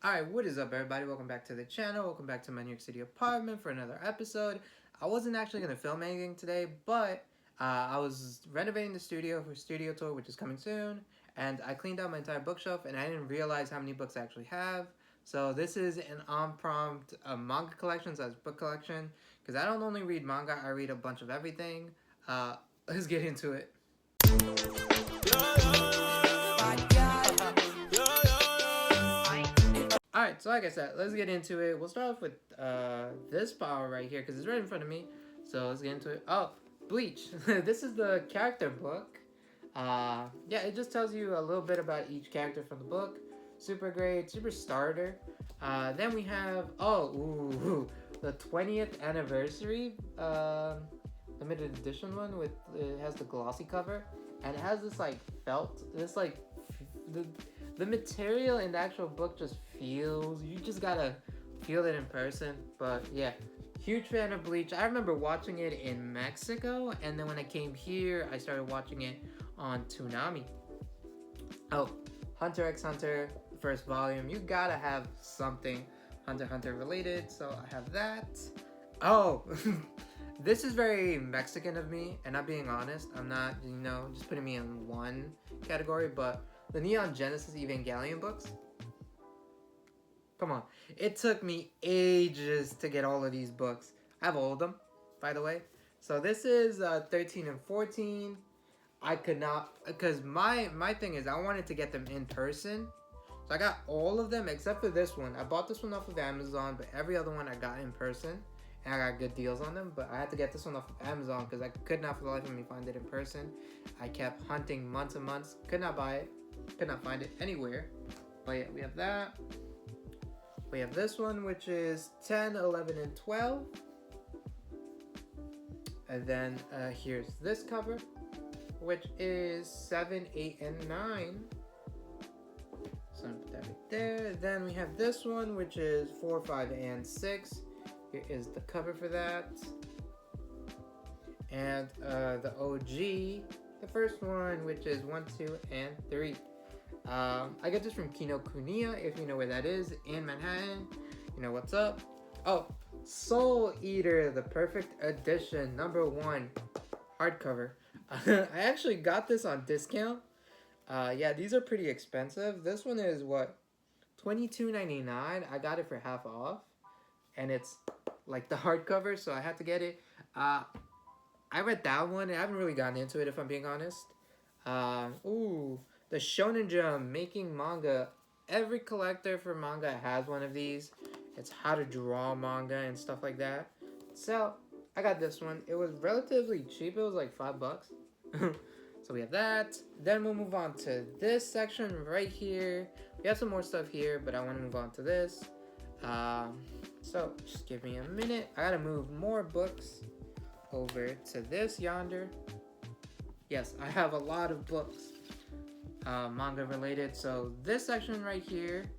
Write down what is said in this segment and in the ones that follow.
Alright, what is up everybody? Welcome back to the channel. Welcome back to my New York City apartment for another episode. I wasn't actually going to film anything today, but I was renovating the studio for studio tour, which is coming soon. And I cleaned out my entire bookshelf and I didn't realize how many books I actually have. So this is an on-prompt manga collection, so it's book collection. Because I don't only read manga, I read a bunch of everything. Let's get into it. Alright, so like I said, let's get into it. We'll start off with this power right here, because it's right in front of me. So let's get into it. Oh, Bleach. This is the character book. Yeah, it just tells you a little bit about each character from the book. Super great, super starter. Then we have, the 20th anniversary limited edition one with, it has the glossy cover. And it has this like felt, this like, the material in the actual book just feels, you just gotta feel it in person. But yeah, huge fan of Bleach. I remember watching it in Mexico, and then when I came here, I started watching it on Toonami. Oh, Hunter x Hunter, the first volume. You gotta have something Hunter x Hunter related, so I have that. Oh, this is very Mexican of me, and I'm being honest. I'm not, just putting me in one category, but the Neon Genesis Evangelion books. Come on. It took me ages to get all of these books. I have all of them, by the way. So this is 13 and 14. I could not, because my thing is I wanted to get them in person. So I got all of them except for this one. I bought this one off of Amazon, but every other one I got in person. And I got good deals on them, but I had to get this one off of Amazon because I could not for the life of me find it in person. I kept hunting months and months. Could not buy it. Could not find it anywhere. But yeah, we have that. We have this one, which is 10, 11, and 12. And then here's this cover, which is 7, 8, and 9. So I'm gonna put that right there. Then we have this one, which is 4, 5, and 6. Here is the cover for that. And the OG, the first one, which is 1, 2, and 3. I get this from Kinokuniya, if you know where that is, in Manhattan. You know what's up. Oh, Soul Eater, the perfect edition, #1, hardcover. I actually got this on discount. Yeah, these are pretty expensive. This one is, what, $22.99? I got it for half off. And it's like the hardcover, so I had to get it. I read that one, and I haven't really gotten into it, if I'm being honest. The Shonen Jump making manga. Every collector for manga has one of these. It's how to draw manga and stuff like that. So I got this one. It was relatively cheap. It was like $5. So we have that. Then we'll move on to this section right here. We have some more stuff here, but I want to move on to this. So just give me a minute. I gotta move more books over to this yonder. Yes, I have a lot of books, manga related. So this section right here,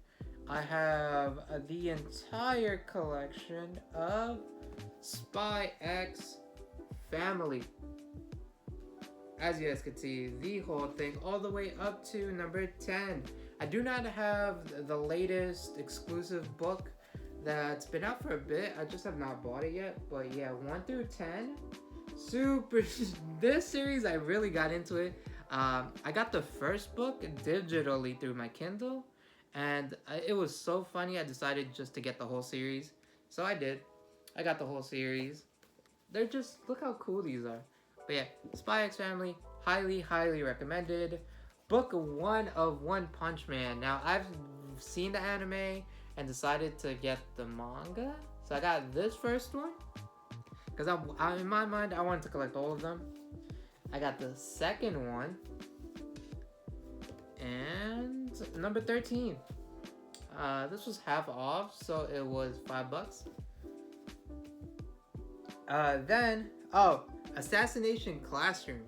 I have the entire collection of Spy X Family. As you guys can see, the whole thing all the way up to number 10. I do not have the latest exclusive book that's been out for a bit. I just have not bought it yet. But yeah, 1 through 10, super. This series, I really got into it. I got the first book digitally through my Kindle, and it was so funny. I decided just to get the whole series, so I did. I got the whole series. They're just, look how cool these are. But yeah, Spy X Family, highly, highly recommended. Book 1 of One Punch Man. Now, I've seen the anime and decided to get the manga. So I got this first one, because in my mind, I wanted to collect all of them. I got the second one, and number 13. This was half off, so it was $5. Then, Assassination Classroom.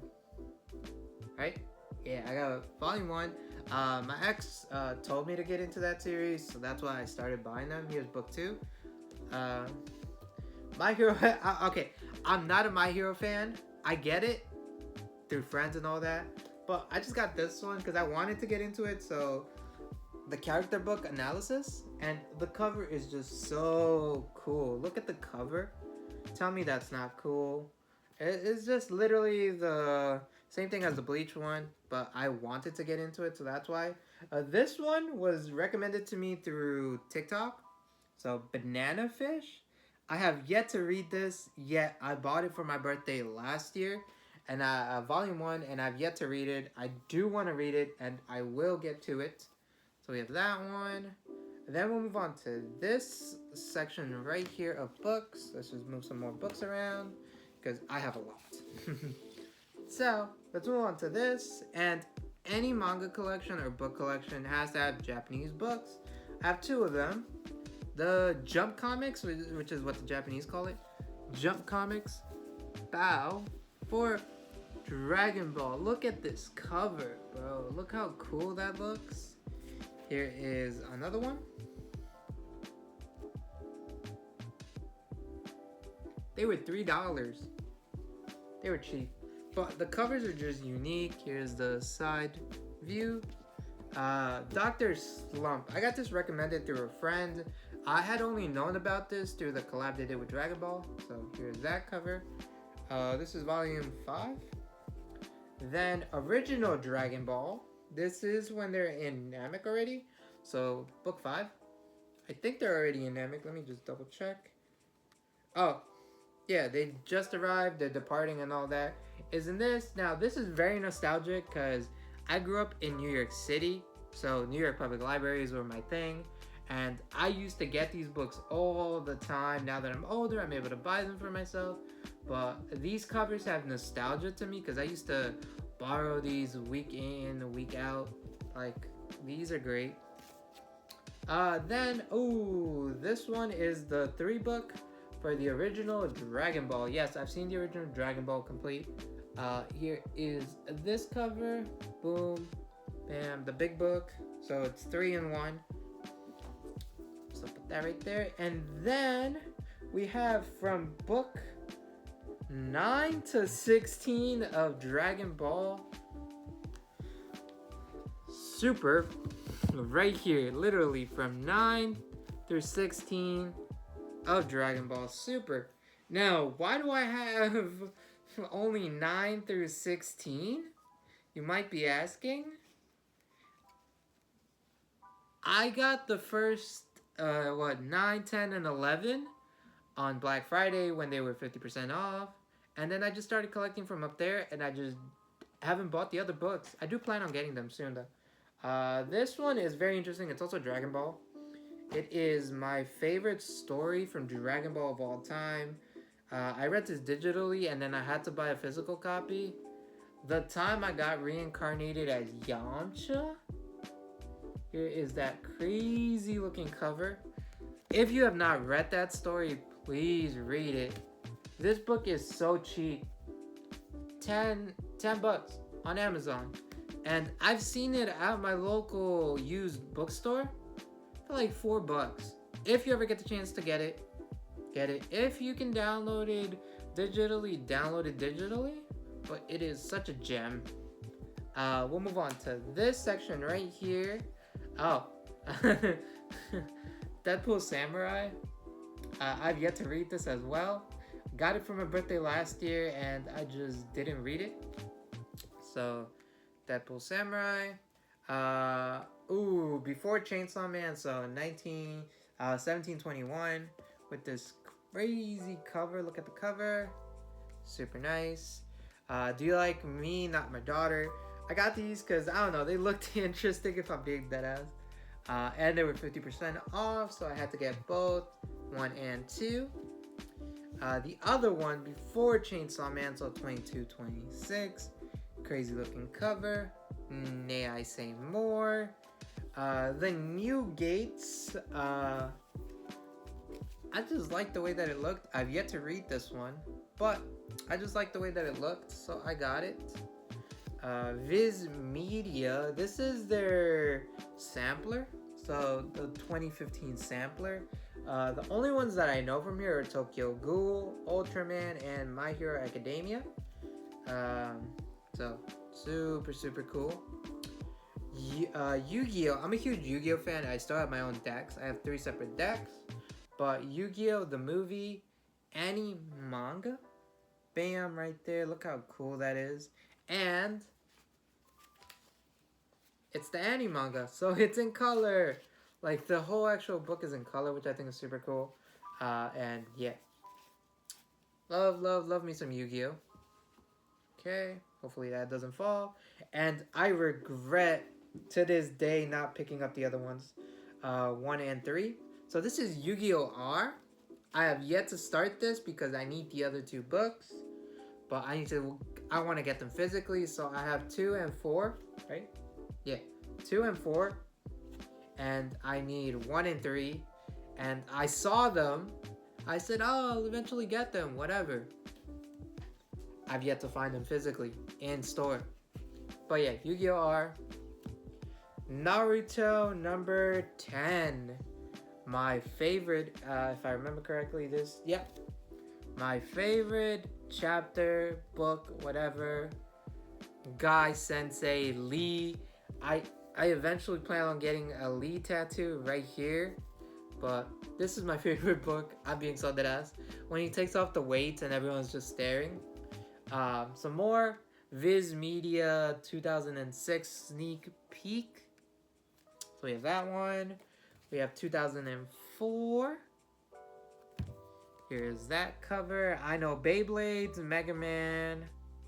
Right? Yeah, I got volume 1. My ex told me to get into that series, so that's why I started buying them. Here's book 2. My Hero. Okay, I'm not a My Hero fan. I get it through friends and all that, but I just got this one because I wanted to get into it. So the character book analysis, and the cover is just so cool. Look at the cover. Tell me that's not cool. It's just literally the same thing as the Bleach one, but I wanted to get into it, so that's why. This one was recommended to me through TikTok. So, Banana Fish. I have yet to read this, yet I bought it for my birthday last year, and volume 1, and I've yet to read it. I do want to read it, and I will get to it. So we have that one. And then we'll move on to this section right here of books. Let's just move some more books around, because I have a lot. So, let's move on to this. And any manga collection or book collection has to have Japanese books. I have 2 of them. The Jump Comics, which is what the Japanese call it. Jump Comics. Bow. For Dragon Ball. Look at this cover, bro. Look how cool that looks. Here is another one. They were $3. They were cheap. But the covers are just unique. Here's the side view. Dr. Slump. I got this recommended through a friend. I had only known about this through the collab they did with Dragon Ball. So here's that cover. This is volume 5. Then original Dragon Ball. This is when they're in Namek already. So book 5. I think they're already in Namek. Let me just double check. Oh, yeah, they just arrived. They're departing and all that. Is in this. Now, this is very nostalgic because I grew up in New York City. So New York Public Libraries were my thing. And I used to get these books all the time. Now that I'm older, I'm able to buy them for myself. But these covers have nostalgia to me because I used to borrow these week in, week out. Like, these are great. Then, this one is the 3-book for the original Dragon Ball. Yes, I've seen the original Dragon Ball complete. Here is this cover. Boom. Bam. The big book. So it's 3 in 1. So put that right there. And then we have from book 9 to 16 of Dragon Ball Super. Right here. Literally from 9 through 16 of Dragon Ball Super. Now, why do I have only 9 through 16? You might be asking. I got the first 9, 10, and 11 on Black Friday when they were 50% off. And then I just started collecting from up there, and I just haven't bought the other books. I do plan on getting them soon, though. This one is very interesting. It's also Dragon Ball. It is my favorite story from Dragon Ball of all time. I read this digitally, and then I had to buy a physical copy. The time I got reincarnated as Yamcha. Here is that crazy looking cover. If you have not read that story, please read it. This book is so cheap. 10 bucks on Amazon. And I've seen it at my local used bookstore for like $4. If you ever get the chance to get it, get it. If you can download it digitally, download it digitally. But it is such a gem. We'll move on to this section right here. Oh, Deadpool Samurai. I've yet to read this as well. Got it for my birthday last year and I just didn't read it. So, Deadpool Samurai. Before Chainsaw Man, so 1721 with this crazy cover. Look at the cover. Super nice. Do you like me, not my daughter? I got these because, I don't know, they looked interesting if I'm being dead ass. And they were 50% off, so I had to get both, 1 and 2. The other one before Chainsaw Man, so 2226. Crazy looking cover. May I say more? The New Gates. I just like the way that it looked. I've yet to read this one, but I just like the way that it looked, so I got it. Viz Media. This is their sampler. So the 2015 sampler. The only ones that I know from here are Tokyo Ghoul, Ultraman, and My Hero Academia. So super cool. Yu-Gi-Oh! I'm a huge Yu-Gi-Oh! Fan. I still have my own decks. I have 3 separate decks. But Yu-Gi-Oh! The movie, any manga, bam, right there. Look how cool that is. And it's the anime manga, so it's in color. Like the whole actual book is in color, which I think is super cool. And yeah, love me some Yu-Gi-Oh! Okay, hopefully that doesn't fall. And I regret to this day not picking up the other ones, 1 and 3. So this is Yu-Gi-Oh! R. I have yet to start this because I need the other 2 books, but I want to get them physically. So I have 2 and 4, right? Yeah, 2 and 4, and I need 1 and 3. And I saw them. I said, oh, I'll eventually get them, whatever. I've yet to find them physically in store. But yeah, Yu-Gi-Oh! R. Naruto number 10. My favorite, if I remember correctly, my favorite chapter, book, whatever. Guy Sensei Lee. I eventually plan on getting a Lee tattoo right here. But this is my favorite book. I'm being so dead ass. When he takes off the weights and everyone's just staring. Some more Viz Media 2006 sneak peek. So we have that one. We have 2004. Here's that cover. I know Beyblades, Mega Man.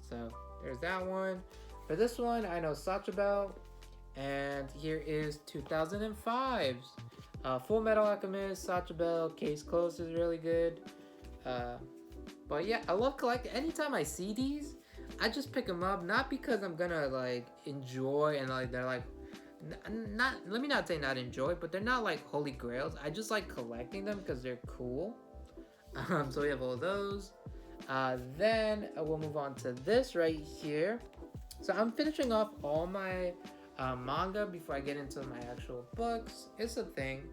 So there's that one. For this one, I know Sachibel. And here is 2005's Full Metal Alchemist, Sachibel, Case Closed is really good. But yeah, I love collecting. Anytime I see these, I just pick them up. Not because I'm gonna like enjoy and like they're like not. Let me not say not enjoy, but they're not like holy grails. I just like collecting them because they're cool. So we have all those. Then we'll move on to this right here. So I'm finishing off all my manga before I get into my actual books. It's a thing.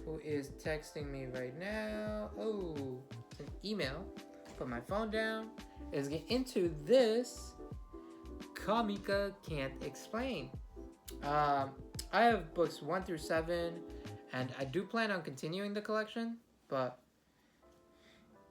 Who is texting me right now? Oh, it's an email. Put my phone down. Let's get into this. Kamika Can't Explain. I have books 1 through 7, and I do plan on continuing the collection, but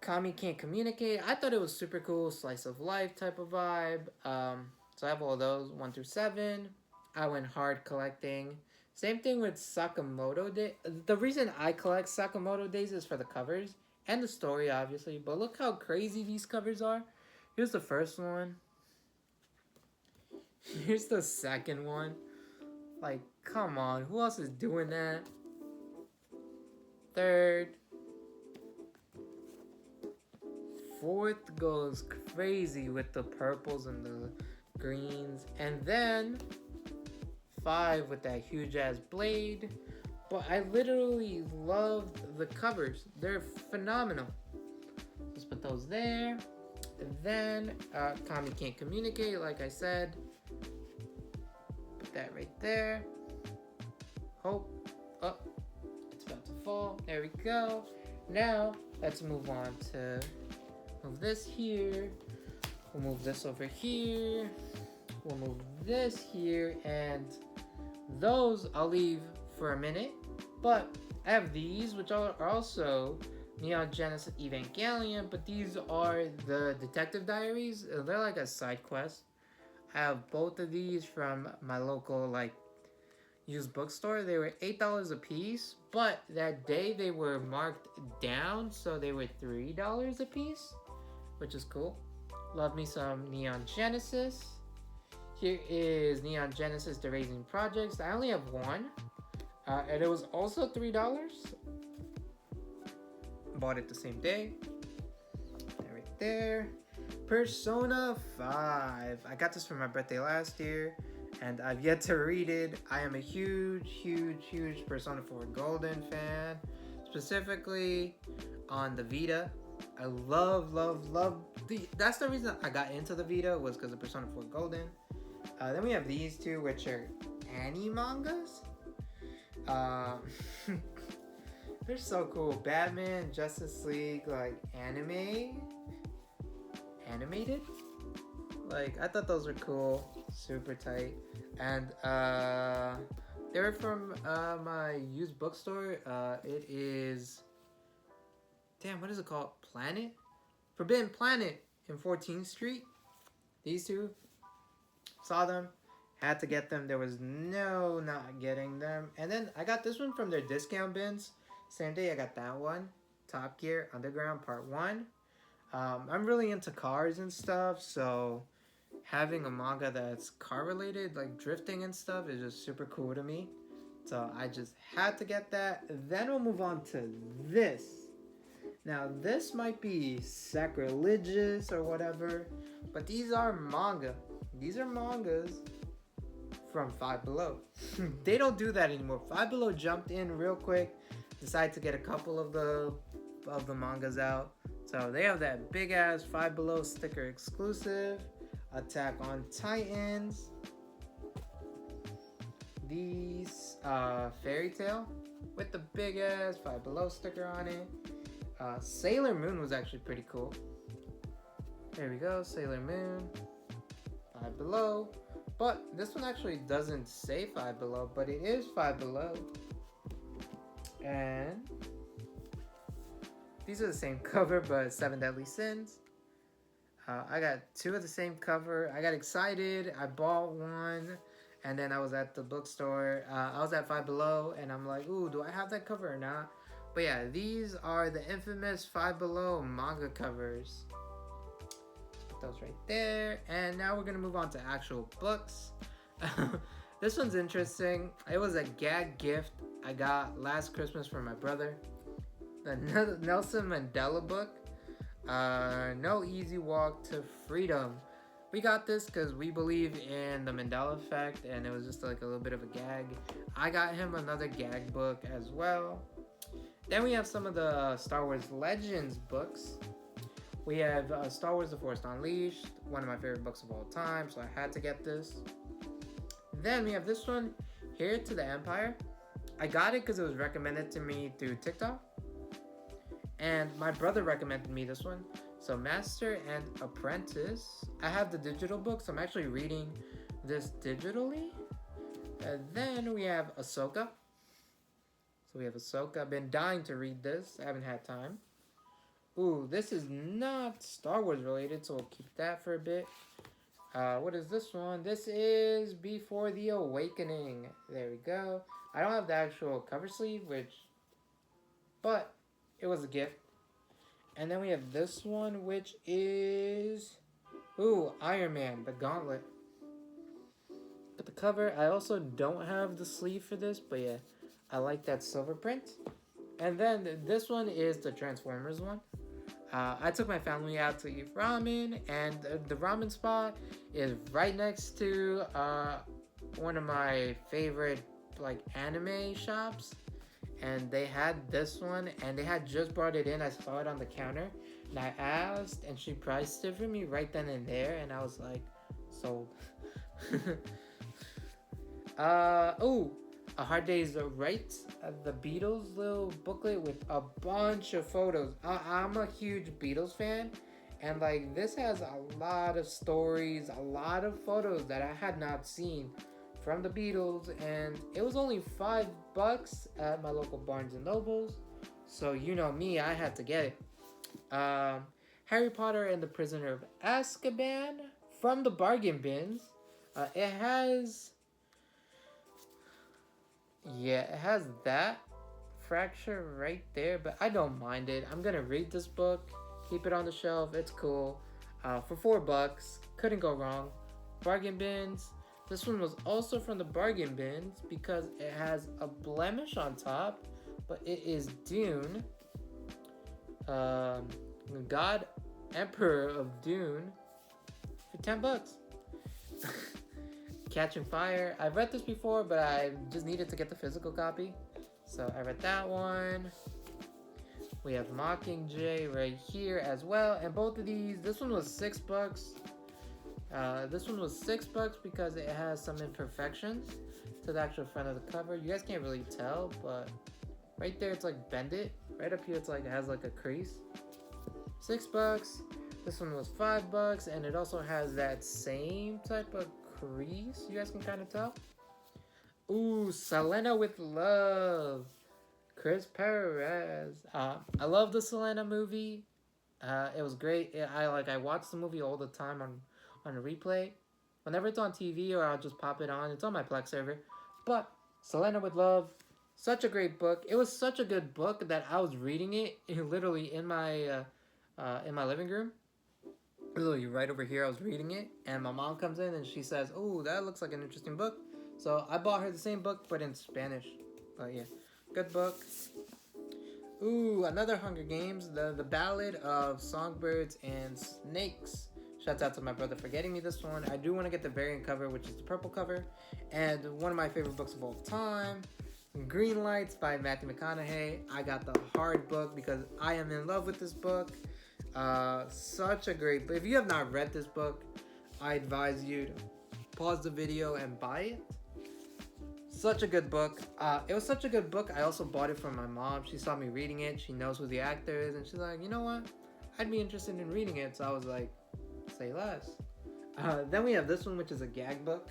Kami Can't Communicate. I thought it was super cool, slice of life type of vibe. So I have all those 1 through 7. I went hard collecting. Same thing with Sakamoto Day. The reason I collect Sakamoto Days is for the covers and the story, obviously. But look how crazy these covers are. Here's the first one. Here's the second one. Like, come on. Who else is doing that? Third. Fourth goes crazy with the purples and the greens. And then 5 with that huge ass blade. But I literally love the covers. They're phenomenal. Let's put those there. And then Kami Can't Communicate, like I said. Put that right there. Hope. Oh, it's about to fall. There we go. Now let's move on to move this here. We'll move this over here. We'll move this here, and those I'll leave for a minute. But I have these, which are also Neon Genesis Evangelion, but these are the Detective Diaries. They're like a side quest. I have both of these from my local like used bookstore. They were $8 a piece, but that day they were marked down, so they were $3 a piece, which is cool. Love me some Neon Genesis. Here is Neon Genesis The Raising Projects. I only have one, and it was also $3. Bought it the same day. Right there. Persona 5. I got this for my birthday last year, and I've yet to read it. I am a huge Persona 4 Golden fan, specifically on the Vita. I love that's the reason I got into the Vita, was because of Persona 4 Golden. Then we have these two, which are anime mangas. They're so cool. Batman, Justice League, like animated. Like, I thought those were cool. Super tight. And they were from my used bookstore. It is, damn, what is it called? Planet? Forbidden Planet in 14th Street. These two, saw them, had to get them. There was no not getting them. And then I got this one from their discount bins. Same day I got that one. Top Gear Underground Part 1. I'm really into cars and stuff, so having a manga that's car related, like drifting and stuff, is just super cool to me. So I just had to get that. Then we'll move on to this. Now, this might be sacrilegious or whatever, but these are manga. These are mangas from Five Below. They don't do that anymore. Five Below jumped in real quick, decided to get a couple of the mangas out. So they have that big ass Five Below sticker exclusive, Attack on Titans, these Fairy Tail with the big ass Five Below sticker on it. Sailor Moon was actually pretty cool. There we go, Sailor Moon, Five Below. But this one actually doesn't say Five Below, but it is Five Below. And these are the same cover, but Seven Deadly Sins. I got two of the same cover. I got excited. I bought one. And then I was at the bookstore. I was at Five Below. And I'm like, ooh, do I have that cover or not? But yeah, these are the infamous Five Below manga covers. Put those right there. And now we're going to move on to actual books. This one's interesting. It was a gag gift I got last Christmas from my brother. The Nelson Mandela book. No Easy Walk to Freedom. We got this because we believe in the Mandela effect, and it was just like a little bit of a gag. I got him another gag book as well. Then we have some of the Star Wars Legends books. We have Star Wars The Force Unleashed, one of my favorite books of all time, so I had to get this. Then we have this one, Here to the Empire. I got it because it was recommended to me through TikTok. And my brother recommended me this one. So Master and Apprentice. I have the digital book, so I'm actually reading this digitally. And then we have Ahsoka. So we have Ahsoka. I've been dying to read this. I haven't had time. Ooh, this is not Star Wars related, so we'll keep that for a bit. What is this one? This is Before the Awakening. There we go. I don't have the actual cover sleeve, but it was a gift. And then we have this one, which is, ooh, Iron Man, the Gauntlet. But the cover, I also don't have the sleeve for this, but yeah, I like that silver print. And then this one is the Transformers one. I took my family out to eat ramen, and the ramen spot is right next to one of my favorite like anime shops. And they had this one, and they had just brought it in. I saw it on the counter, and I asked, and she priced it for me right then and there, and I was like, sold. Oh, A Hard Day's Right, the Beatles little booklet with a bunch of photos. I'm a huge Beatles fan, and like this has a lot of stories, a lot of photos that I had not seen from the Beatles, and it was only $5 at my local Barnes and Nobles. So you know me, I had to get it. Harry Potter and the Prisoner of Azkaban from the bargain bins. It has that fracture right there, but I don't mind it. I'm gonna read this book, keep it on the shelf. It's cool. For $4, couldn't go wrong. Bargain bins. This one was also from the bargain bins because it has a blemish on top, but it is Dune. God Emperor of Dune for $10. Catching Fire. I've read this before, but I just needed to get the physical copy. So I read that one. We have Mockingjay right here as well. And both of these, this one was $6. This one was $6 because it has some imperfections to the actual front of the cover. You guys can't really tell, but right there it's like bended. Right up here it's like it has like a crease. $6. This one was $5, and it also has that same type of crease. You guys can kind of tell. Ooh, Selena with Love. Chris Perez. I love the Selena movie. It was great. I watch the movie all the time on a replay. Whenever it's on TV or I'll just pop it on. It's on my Plex server. But Selena with Love, such a great book. It was such a good book that I was reading it literally in my living room. Literally right over here, I was reading it, and my mom comes in and she says, "Oh, that looks like an interesting book." So I bought her the same book but in Spanish. But yeah, good book. Ooh, another Hunger Games, the Ballad of Songbirds and Snakes. Shouts out to my brother for getting me this one. I do want to get the variant cover, which is the purple cover. And one of my favorite books of all time, Green Lights by Matthew McConaughey. I got the hard book because I am in love with this book. Such a great book. If you have not read this book, I advise you to pause the video and buy it. Such a good book. It was such a good book. I also bought it from my mom. She saw me reading it. She knows who the actor is. And she's like, you know what? I'd be interested in reading it. So I was like, say less. Then we have this one, which is a gag book.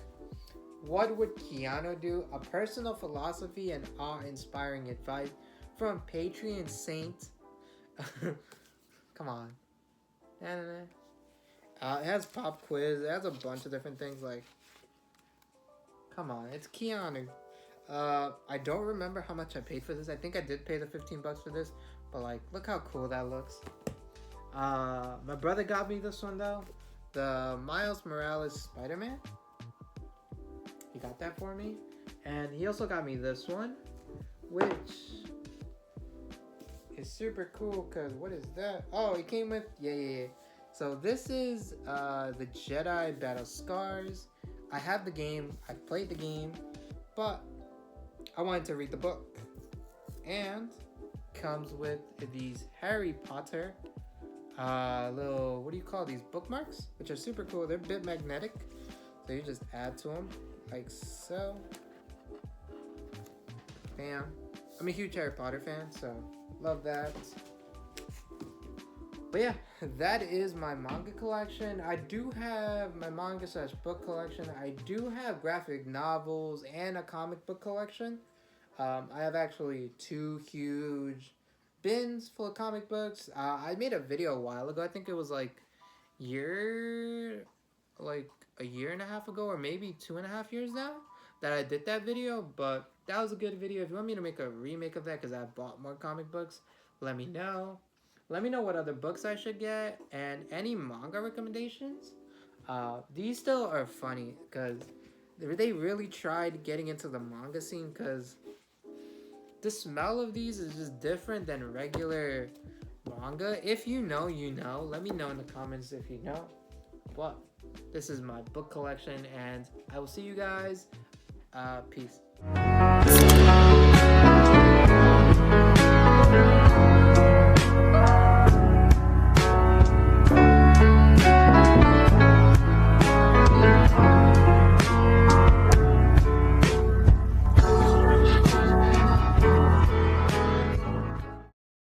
What Would Keanu Do? A personal philosophy and awe-inspiring advice from Patreon Saint. Come on. It has pop quiz. It has a bunch of different things like... Come on, it's Keanu. I don't remember how much I paid for this. I think I did pay the $15 for this. But like, look how cool that looks. My brother got me this one though. The Miles Morales Spider-Man. He got that for me. And he also got me this one, which is super cool because what is that? Oh, it came with, yeah. So this is the Jedi Battle Scars. I have the game, I played the game, but I wanted to read the book. And comes with these Harry Potter little, what do you call these, bookmarks? Which are super cool. They're a bit magnetic. So you just add to them like so. Bam. I'm a huge Harry Potter fan, so love that. But yeah, that is my manga collection. I do have my manga / book collection. I do have graphic novels and a comic book collection. I have actually 2 huge bins full of comic books. I made a video a while ago. I think it was like a year and a half ago, or maybe 2.5 years now that I did that video. But that was a good video. If you want me to make a remake of that because I bought more comic books, let me know. Let me know what other books I should get and any manga recommendations. These still are funny because they really tried getting into the manga scene because the smell of these is just different than regular manga. If you know, you know. Let me know in the comments if you know. But this is my book collection and I will see you guys. Peace.